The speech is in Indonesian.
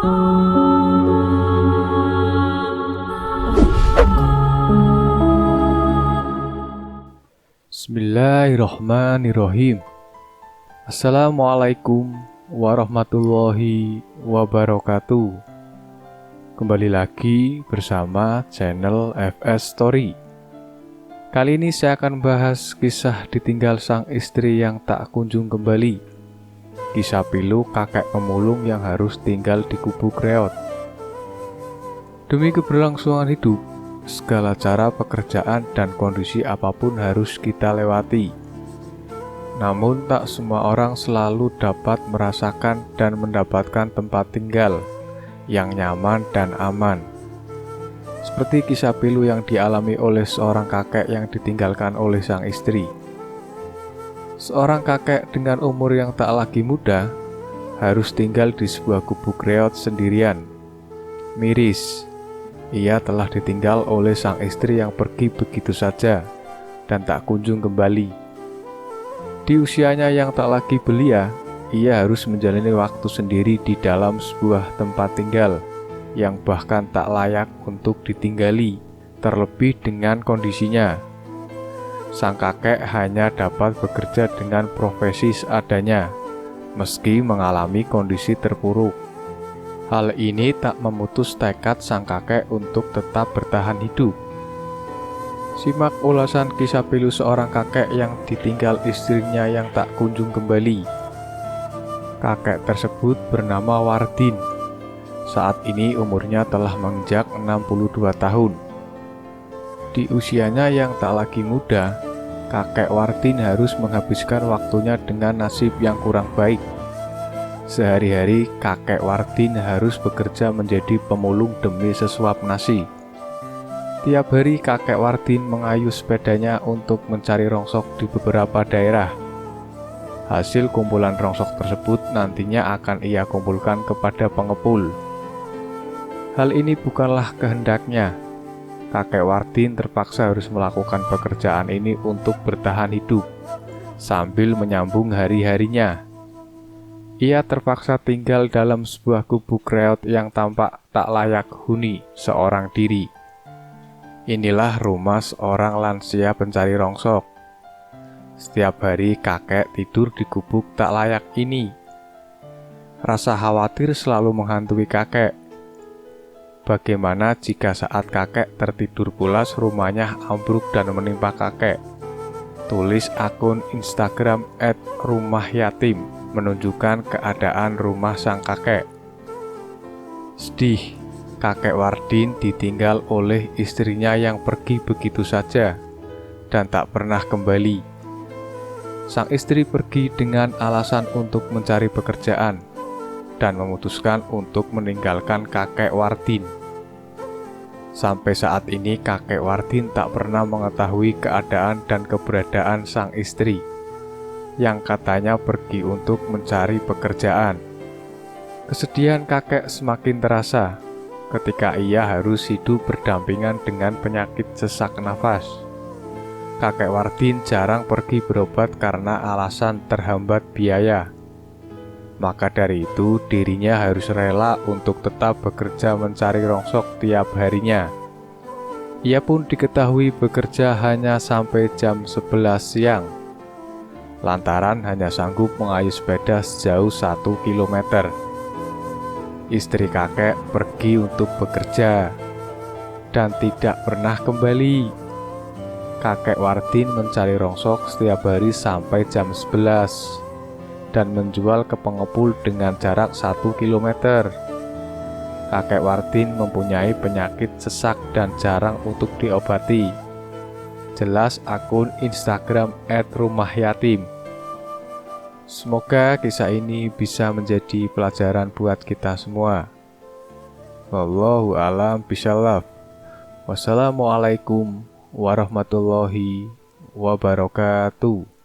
Bismillahirrahmanirrahim. Assalamualaikum warahmatullahi wabarakatuh. Kembali lagi bersama channel FS Story. Kali ini saya akan bahas kisah ditinggal sang istri yang tak kunjung kembali. Kisah pilu kakek pemulung yang harus tinggal di gubuk reot. Demi keberlangsungan hidup, segala cara pekerjaan dan kondisi apapun harus kita lewati. Namun tak semua orang selalu dapat merasakan dan mendapatkan tempat tinggal yang nyaman dan aman. Seperti kisah pilu yang dialami oleh seorang kakek yang ditinggalkan oleh sang istri. Seorang kakek dengan umur yang tak lagi muda harus tinggal di sebuah gubuk reot sendirian. Miris, ia telah ditinggal oleh sang istri yang pergi begitu saja dan tak kunjung kembali. Di usianya yang tak lagi belia, ia harus menjalani waktu sendiri di dalam sebuah tempat tinggal yang bahkan tak layak untuk ditinggali, terlebih dengan kondisinya. Sang kakek hanya dapat bekerja dengan profesi seadanya, meski mengalami kondisi terpuruk. Hal ini tak memutus tekad sang kakek untuk tetap bertahan hidup. Simak ulasan kisah pilu seorang kakek yang ditinggal istrinya yang tak kunjung kembali. Kakek tersebut bernama Wardin. Saat ini umurnya telah menginjak 62 tahun. Di usianya yang tak lagi muda, kakek Wardin harus menghabiskan waktunya dengan nasib yang kurang baik. Sehari-hari kakek Wardin harus bekerja menjadi pemulung demi sesuap nasi. Tiap hari kakek Wardin mengayuh sepedanya untuk mencari rongsok di beberapa daerah. Hasil kumpulan rongsok tersebut nantinya akan ia kumpulkan kepada pengepul. Hal ini bukanlah kehendaknya. Kakek Wardin terpaksa harus melakukan pekerjaan ini untuk bertahan hidup, sambil menyambung hari-harinya. Ia terpaksa tinggal dalam sebuah gubuk reot yang tampak tak layak huni seorang diri. Inilah rumah seorang lansia pencari rongsok. Setiap hari kakek tidur di gubuk tak layak ini. Rasa khawatir selalu menghantui kakek. Bagaimana jika saat kakek tertidur pulas rumahnya ambruk dan menimpa kakek? Tulis akun Instagram @rumahyatim menunjukkan keadaan rumah sang kakek. Sedih, kakek Wardin ditinggal oleh istrinya yang pergi begitu saja dan tak pernah kembali. Sang istri pergi dengan alasan untuk mencari pekerjaan dan memutuskan untuk meninggalkan kakek Wardin. Sampai saat ini kakek Wardin tak pernah mengetahui keadaan dan keberadaan sang istri yang katanya pergi untuk mencari pekerjaan. Kesedihan kakek semakin terasa ketika ia harus hidup berdampingan dengan penyakit sesak nafas. Kakek Wardin jarang pergi berobat karena alasan terhambat biaya. Maka dari itu dirinya harus rela untuk tetap bekerja mencari rongsok tiap harinya. Ia pun diketahui bekerja hanya sampai jam 11 siang. Lantaran hanya sanggup mengayuh sepeda sejauh 1 km. Istri kakek pergi untuk bekerja dan tidak pernah kembali. Kakek Wardin mencari rongsok setiap hari sampai jam 11 dan menjual ke pengepul dengan jarak 1 km. Kakek Wardin mempunyai penyakit sesak dan jarang untuk diobati. Jelas akun Instagram @rumahyatim. Semoga kisah ini bisa menjadi pelajaran buat kita semua. Wallahu a'lam bishawab. Wassalamualaikum warahmatullahi wabarakatuh.